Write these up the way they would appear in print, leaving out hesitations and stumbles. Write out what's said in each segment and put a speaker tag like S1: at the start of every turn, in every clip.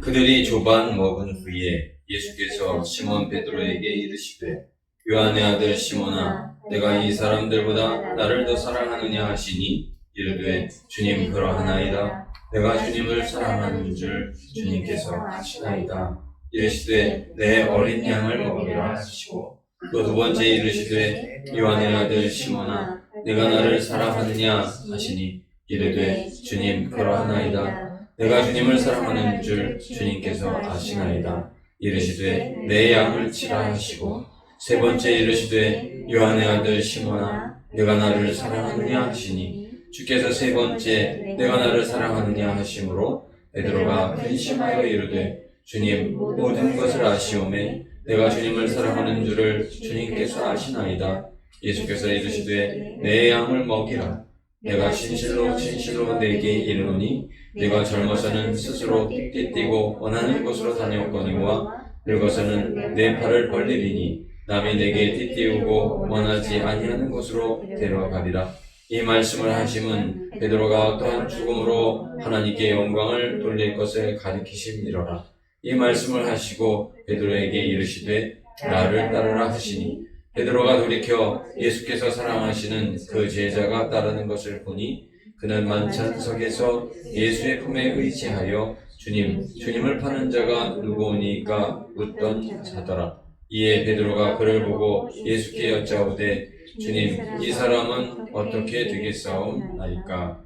S1: 그들이 조반 먹은 후에 예수께서 시몬 베드로에게 이르시되 요한의 아들 시몬아 내가 이 사람들보다 나를 더 사랑하느냐 하시니 이르되 주님 그러하나이다. 내가 주님을 사랑하는 줄 주님께서 아시나이다. 이르시되 내 어린 양을 먹이라 하시고 또 두 번째 이르시되 요한의 아들 시몬아 내가 나를 사랑하느냐 하시니 이르되 주님 그러하나이다. 내가 주님을 사랑하는 줄 주님께서 아시나이다. 이르시되 내 양을 치라 하시고 세 번째 이르시되 요한의 아들 시몬아 내가 나를 사랑하느냐 하시니 주께서 세 번째 내가 나를 사랑하느냐 하심으로 베드로가 근심하여 이르되 주님 모든 것을 아시오매 내가 주님을 사랑하는 줄을 주님께서 아시나이다. 예수께서 이르시되 내 양을 먹이라. 내가 진실로 내게 이르노니 내가 젊어서는 스스로 띠띠고 원하는 곳으로 다녔거니와 늙어서는 내 팔을 벌리리니 남이 내게 띠띠우고 원하지 아니하는 곳으로 데려가리라. 이 말씀을 하심은 베드로가 어떠한 죽음으로 하나님께 영광을 돌릴 것을 가리키심이로라. 이 말씀을 하시고 베드로에게 이르시되 나를 따르라 하시니 베드로가 돌이켜 예수께서 사랑하시는 그 제자가 따르는 것을 보니 그는 만찬석에서 예수의 품에 의지하여 주님을 파는 자가 누구오니까 묻던 자더라. 이에 베드로가 그를 보고 예수께 여짜오되 주님 이 사람은 어떻게 되겠사옵나이까?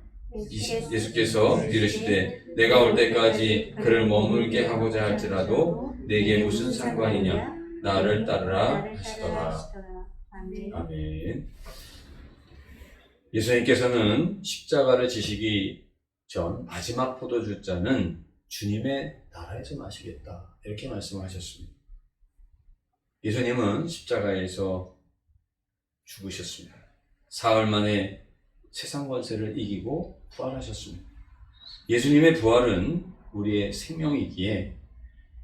S1: 예수께서 이르시되 내가 올 때까지 그를 머물게 하고자 할지라도 내게 무슨 상관이냐? 나를 따르라 하시더라. 아멘. 예수님께서는 십자가를 지시기 전 마지막 포도주잔은 주님의 나라에서 마시겠다 이렇게 말씀하셨습니다. 예수님은 십자가에서 죽으셨습니다. 사흘 만에 세상 권세를 이기고 부활하셨습니다. 예수님의 부활은 우리의 생명이기에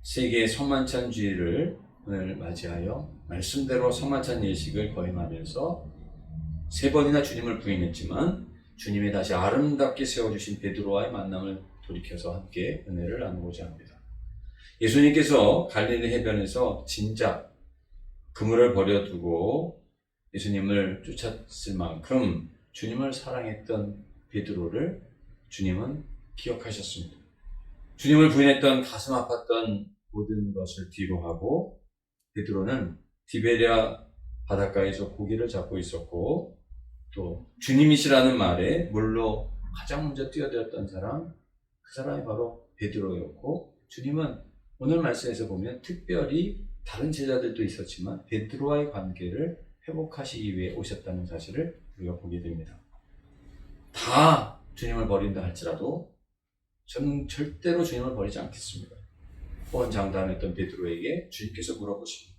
S1: 세계 성만찬 주일을 오늘 맞이하여 말씀대로 성만찬 예식을 거행하면서 세 번이나 주님을 부인했지만 주님이 다시 아름답게 세워주신 베드로와의 만남을 돌이켜서 함께 은혜를 나누고자 합니다. 예수님께서 갈릴리 해변에서 진작 그물을 버려두고 예수님을 쫓았을 만큼 주님을 사랑했던 베드로를 주님은 기억하셨습니다. 주님을 부인했던 가슴 아팠던 모든 것을 뒤로 하고 베드로는 디베랴 바닷가에서 고기를 잡고 있었고 또 주님이시라는 말에 물로 가장 먼저 뛰어들었던 사람, 그 사람이 바로 베드로였고 주님은 오늘 말씀에서 보면 특별히 다른 제자들도 있었지만 베드로와의 관계를 회복하시기 위해 오셨다는 사실을 우리가 보게 됩니다. 다 주님을 버린다 할지라도 저는 절대로 주님을 버리지 않겠습니다. 호언장담했던 베드로에게 주님께서 물어보십니다.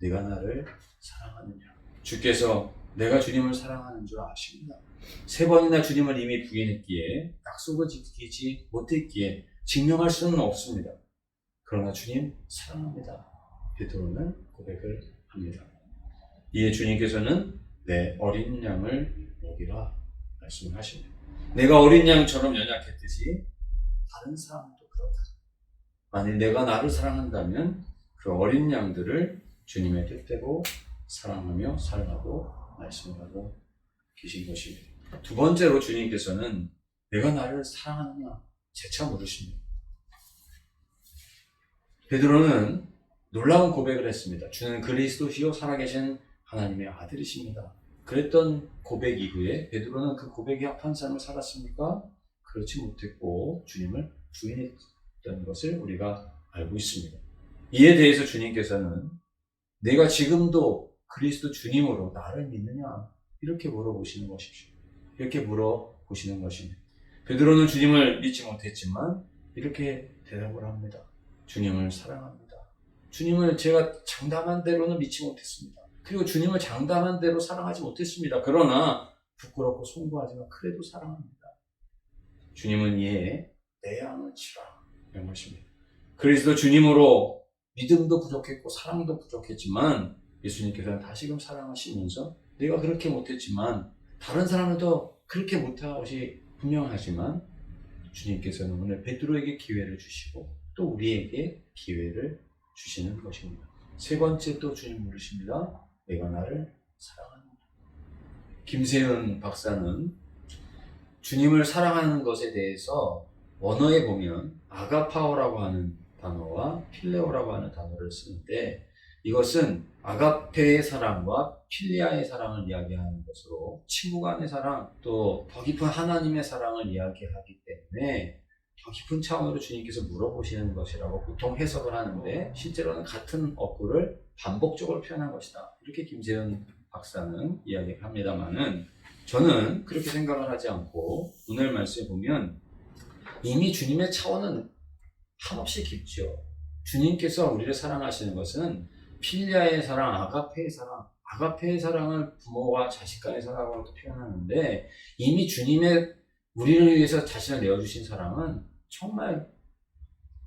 S1: 네가 나를 사랑하느냐? 주께서 내가 주님을 사랑하는 줄 아십니다. 세 번이나 주님을 이미 부인했기에 약속을 지키지 못했기에 증명할 수는 없습니다. 그러나 주님 사랑합니다. 베드로는 고백을 합니다. 이에 주님께서는 내 어린 양을 먹이라 말씀을 하십니다. 내가 어린 양처럼 연약했듯이 다른 사람도 그렇다. 만일 내가 나를 사랑한다면 그 어린 양들을 주님의 뜻대로 사랑하며 살라고 말씀하고 계신 것입니다. 두 번째로 주님께서는 내가 나를 사랑하느냐 재차 물으십니다. 베드로는 놀라운 고백을 했습니다. 주는 그리스도시요 살아계신 하나님의 아들이십니다. 그랬던 고백 이후에 베드로는 그 고백에 합한 삶을 살았습니까? 그렇지 못했고 주님을 부인했던 것을 우리가 알고 있습니다. 이에 대해서 주님께서는 내가 지금도 그리스도 주님으로 나를 믿느냐? 이렇게 물어보시는 것이죠. 이렇게 물어보시는 것입니다. 베드로는 주님을 믿지 못했지만 이렇게 대답을 합니다. 주님을 사랑합니다. 주님을 제가 장담한 대로는 믿지 못했습니다. 그리고 주님을 장담한 대로 사랑하지 못했습니다. 그러나 부끄럽고 송구하지만 그래도 사랑합니다. 주님은 이에 내 양을 치라 이런 것입니다. 그리스도 주님으로 믿음도 부족했고 사랑도 부족했지만 예수님께서는 다시금 사랑하시면서 내가 그렇게 못했지만 다른 사람도 그렇게 못한 것이 분명하지만 주님께서는 오늘 베드로에게 기회를 주시고
S2: 또 우리에게 기회를 주시는 것입니다. 세 번째 또 주님 물으십니다. 내가 나를 사랑하느냐. 김세윤 박사는 주님을 사랑하는 것에 대해서 원어에 보면 아가파오라고 하는 단어와 필레오라고 하는 단어를 쓰는데, 이것은 아가페의 사랑과 필리아의 사랑을 이야기하는 것으로 친구 간의 사랑, 또 더 깊은 하나님의 사랑을 이야기하기 때문에 더 깊은 차원으로 주님께서 물어보시는 것이라고 보통 해석을 하는데, 실제로는 같은 어구를 반복적으로 표현한 것이다, 이렇게 김세현 박사는 이야기를 합니다만은, 저는 그렇게 생각을 하지 않고 오늘 말씀에 보면 이미 주님의 차원은 한없이 깊죠. 주님께서 우리를 사랑하시는 것은 필리아의 사랑, 아가페의 사랑, 아가페의 사랑을 부모와 자식 간의 사랑으로 표현하는데, 이미 주님의 우리를 위해서 자신을 내어주신 사랑은 정말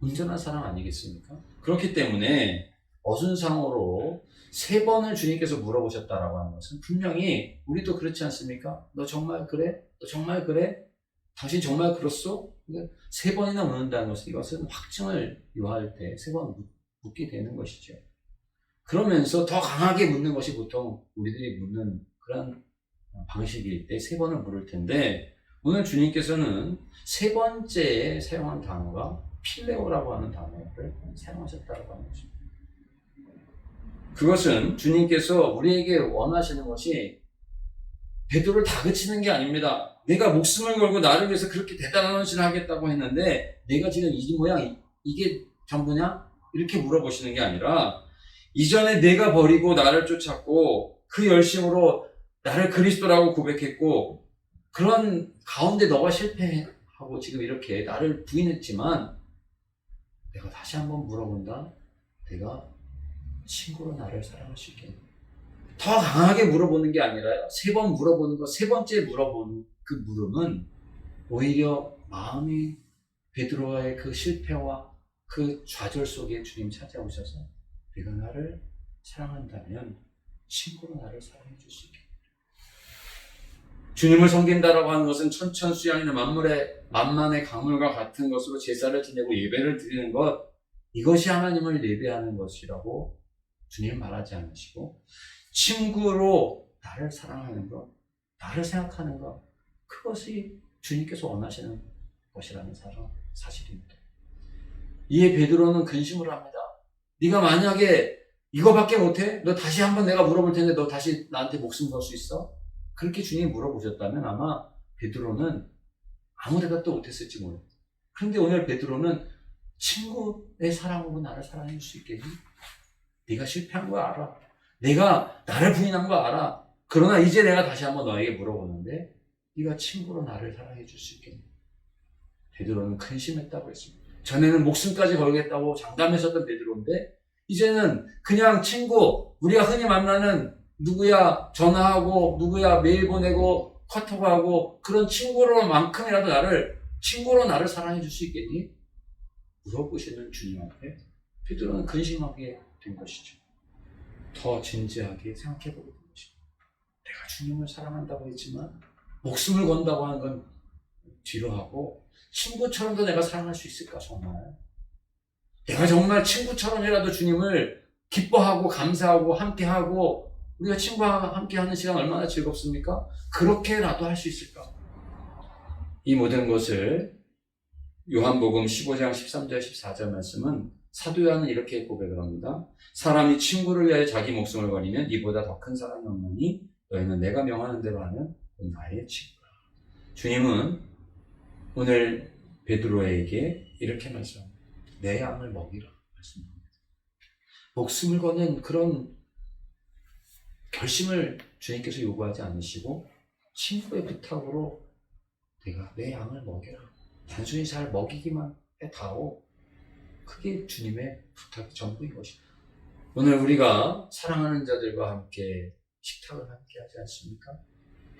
S2: 온전한 사랑 아니겠습니까? 그렇기 때문에 어순상으로 3번을 주님께서 물어보셨다라고 하는 것은 분명히 우리도 그렇지 않습니까? 너 정말 그래? 너 정말 그래? 당신 정말 그렇소? 3번이나 묻는다는 것은, 이것은 확증을 요할 때 3번 묻게 되는 것이죠. 그러면서 더 강하게 묻는 것이 보통 우리들이 묻는 그런 방식일 때 3번을 물을 텐데, 오늘 주님께서는 3번째에 사용한 단어가 필레오라고 하는 단어를 사용하셨다고 하는 것입니다. 그것은 주님께서 우리에게 원하시는 것이 베드로를 다그치는 게 아닙니다. 내가 목숨을 걸고 나를 위해서 그렇게 대단한 헌신을 하겠다고 했는데 내가 지금 이 모양, 이게 전부냐? 이렇게 물어보시는 게 아니라, 이전에 내가 버리고 나를 쫓았고 그 열심으로 나를 그리스도라고 고백했고, 그런 가운데 너가 실패하고 지금 이렇게 나를 부인했지만, 내가 다시 한번 물어본다. 내가 친구로 나를 사랑할 수 있겠니? 더 강하게 물어보는 게 아니라 3번 물어보는 거, 3번째 물어보는 그 물음은 오히려 마음이 베드로의 그 실패와 그 좌절 속에 주님 찾아오셔서 내가 나를 사랑한다면 친구로 나를 사랑해 줄 수 있겠다. 주님을 섬긴다라고 하는 것은 천천수양이나 만만의 강물과 같은 것으로 제사를 지내고 예배를 드리는 것, 이것이 하나님을 예배하는 것이라고 주님 말하지 않으시고, 친구로 나를 사랑하는 것, 나를 생각하는 것, 그것이 주님께서 원하시는 것이라는 사실입니다. 이에 베드로는 근심을 합니다. 네가 만약에 이거밖에 못해? 너 다시 한번 내가 물어볼 텐데 너 다시 나한테 목숨 걸 수 있어? 그렇게 주님이 물어보셨다면 아마 베드로는 아무 대답도 못했을지 몰라요. 그런데 오늘 베드로는 친구의 사랑으로 나를 사랑해 줄 수 있겠니? 네가 실패한 거 알아. 내가 나를 부인한 거 알아. 그러나 이제 내가 다시 한번 너에게 물어보는데 네가 친구로 나를 사랑해 줄 수 있겠니? 베드로는 근심했다고 했습니다. 전에는 목숨까지 걸겠다고 장담했었던 베드로인데, 이제는 그냥 친구, 우리가 흔히 만나는 누구야 전화하고 누구야 메일 보내고 카톡하고 그런 친구로만큼이라도 친구로 나를 사랑해 줄 수 있겠니? 물어보시는 주님 앞에 베드로는 근심하게 된 것이죠. 더 진지하게 생각해 보게 된 것입니다. 내가 주님을 사랑한다고 했지만 목숨을 건다고 하는 건 뒤로 하고, 친구처럼도 내가 사랑할 수 있을까 정말? 내가 정말 친구처럼이라도 주님을 기뻐하고 감사하고 함께하고, 우리가 친구와 함께하는 시간 얼마나 즐겁습니까? 그렇게라도 할 수 있을까? 이 모든 것을 요한복음 15장 13절 14절 말씀은 사도 요한은 이렇게 고백을 합니다. 사람이 친구를 위하여 자기 목숨을 버리면 이보다 더 큰 사랑이 없느니 너희는 내가 명하는 대로 하면 나의 친구라. 주님은 오늘 베드로에게 이렇게 말씀합니다. 내 양을 먹이라 말씀합니다. 목숨을 거는 그런 결심을 주님께서 요구하지 않으시고 친구의 부탁으로 내가 내 양을 먹여라. 단순히 잘 먹이기만 해다오. 그게 주님의 부탁이 전부인 것입니다. 오늘 우리가 사랑하는 자들과 함께 식탁을 함께 하지 않습니까?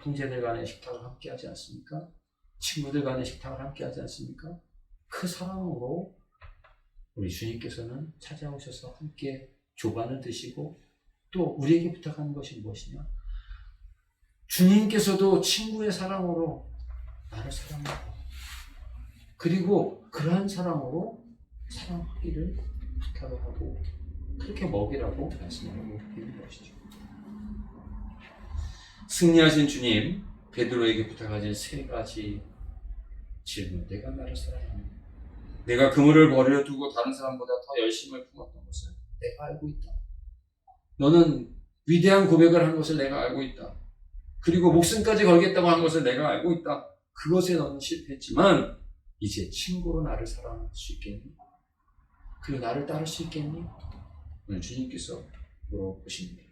S2: 형제들 간의 식탁을 함께 하지 않습니까? 친구들 간의 식탁을 함께 하지 않습니까? 그 사랑으로 우리 주님께서는 찾아오셔서 함께 조반을 드시고, 또 우리에게 부탁하는 것이 무엇이냐? 주님께서도 친구의 사랑으로 나를 사랑하고, 그리고 그러한 사랑으로 사랑하기를 부탁을 하고 그렇게 먹이라고 말씀하고 있는 것이죠. 승리하신 주님 베드로에게 부탁하신 세 가지 질문. 내가 나를 사랑하느냐? 내가 그물을 버려두고 다른 사람보다 더 열심을 품었던 것을 내가 알고 있다. 너는 위대한 고백을 한 것을 내가 알고 있다. 그리고 목숨까지 걸겠다고 한 것을 내가 알고 있다. 그것에 너는 실패했지만 이제 친구로 나를 사랑할 수 있겠니? 그리고 나를 따를 수 있겠니? 오늘 주님께서 물어보십니다.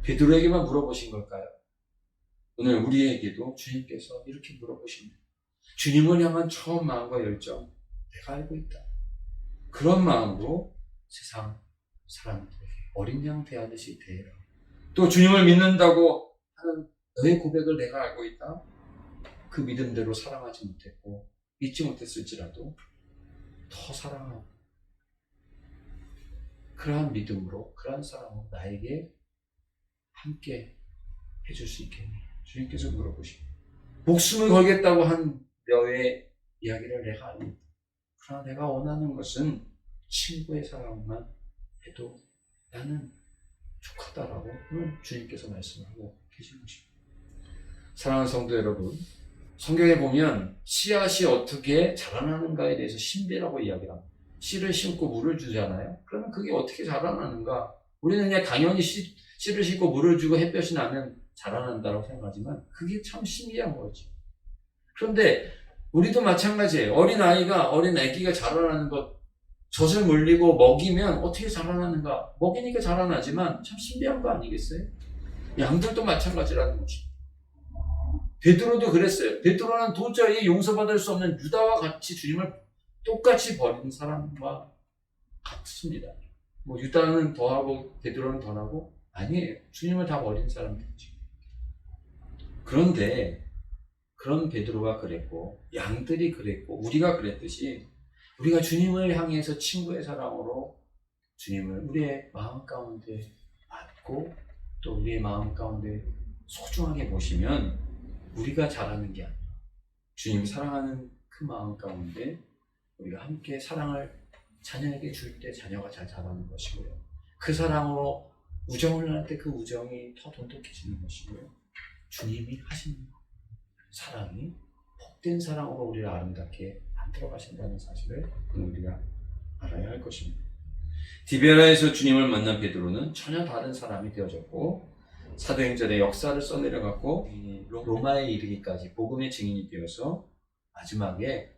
S2: 베드로에게만 물어보신 걸까요? 오늘 우리에게도 주님께서 이렇게 물어보십니다. 주님을 향한 처음 마음과 열정 내가 알고 있다. 그런 마음으로 세상 사람들에게 어린 양 대하듯이 대해라. 또 주님을 믿는다고 하는 너의 고백을 내가 알고 있다. 그 믿음대로 사랑하지 못했고 믿지 못했을지라도 더 사랑하고 그러한 믿음으로 그러한 사랑으로 나에게 함께 해줄 수 있겠니? 주님께서 물어보십니다. 목숨을 걸겠다고 한 너의 이야기를 내가 알고 있다. 그러나 내가 원하는 것은 친구의 사랑만 해도 나는 족하다라고 오늘 주님께서 말씀하고 계신 것입니다. 사랑하는 성도 여러분, 성경에 보면 씨앗이 어떻게 자라나는가에 대해서 신비라고 이야기를 합니다. 씨를 심고 물을 주잖아요. 그러면 그게 어떻게 자라나는가? 우리는 그냥 당연히 씨를 심고 물을 주고 햇볕이 나면 자라난다고 생각하지만 그게 참 신기한 거지. 그런데 우리도 마찬가지예요. 어린 아기가 자라나는 것, 젖을 물리고 먹이면 어떻게 자라나는가? 먹이니까 자라나지만 참 신비한 거 아니겠어요? 양들도 마찬가지라는 것이. 베드로도 그랬어요. 베드로는 도저히 용서받을 수 없는 유다와 같이 주님을 똑같이 버린 사람과 같습니다. 뭐 유다는 더하고 베드로는 덜하고 아니에요. 주님을 다 버린 사람들이죠. 그런데 그런 베드로가 그랬고 양들이 그랬고 우리가 그랬듯이 우리가 주님을 향해서 친구의 사랑으로 주님을 우리의 마음 가운데 안고 또 우리의 마음 가운데 소중하게 보시면 우리가 잘하는 게 아니라 주님 사랑하는 그 마음 가운데 우리가 함께 사랑을 자녀에게 줄 때 자녀가 잘 자라는 것이고요. 그 사랑으로 우정을 나눌 때 그 우정이 더 돈독해지는 것이고요. 주님이 하신 사랑이 복된 사랑으로 우리를 아름답게 만들어 가신다는 사실을 우리가 알아야 할 것입니다. 디베라에서 주님을 만난 베드로는 전혀 다른 사람이 되어졌고 사도행전의 역사를 써내려갔고 로마에 이르기까지 복음의 증인이 되어서 마지막에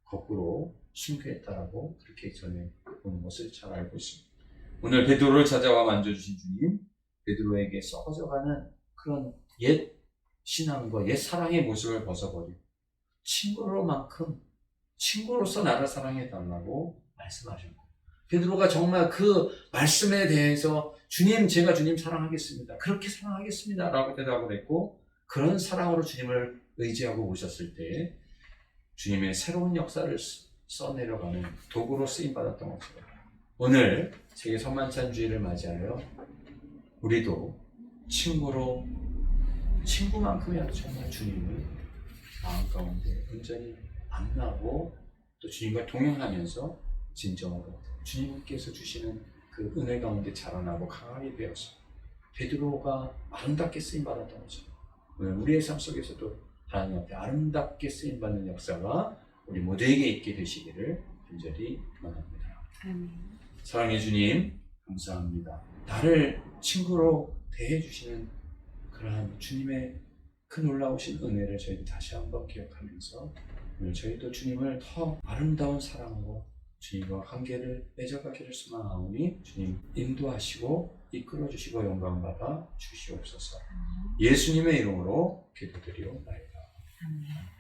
S2: 거꾸로 순교했다라고 그렇게 전해보는 것을 잘 알고 있습니다. 오늘 베드로를 찾아와 만져주신 주님, 베드로에게 썩어져가는 그런 옛 신앙과 옛 사랑의 모습을 벗어버리고 친구로서 나를 사랑해달라고 말씀하셨고 베드로가 정말 그 말씀에 대해서 주님, 제가 주님 사랑하겠습니다. 그렇게 사랑하겠습니다. 라고 대답을 했고 그런 사랑으로 주님을 의지하고 오셨을 때 주님의 새로운 역사를 써내려가는 도구로 쓰임받았던 것입니다. 오늘 세계 성만찬주의를 맞이하여 우리도 친구만큼이라도 정말 주님을 마음 가운데 온전히 만나고 또 주님과 동행하면서 진정으로 주님께서 주시는 그 은혜 가운데 자라나고 강하게 되어서 베드로가 아름답게 쓰임받았던 거죠. 오늘 우리의 삶 속에서도 하나님 앞에 아름답게 쓰임받는 역사가 우리 모두에게 있게 되시기를 간절히 원합니다.
S3: 아멘.
S2: 사랑해 주님, 감사합니다. 나를 친구로 대해주시는 그러한 주님의 그 놀라우신 은혜를 저희도 다시 한번 기억하면서 오늘 저희도 주님을 더 아름다운 사랑으로 주님과 관계를 맺어가기를 소망하오니 주님 인도하시고 이끌어주시고 영광받아 주시옵소서. 예수님의 이름으로 기도드리옵나이다.
S3: 아멘.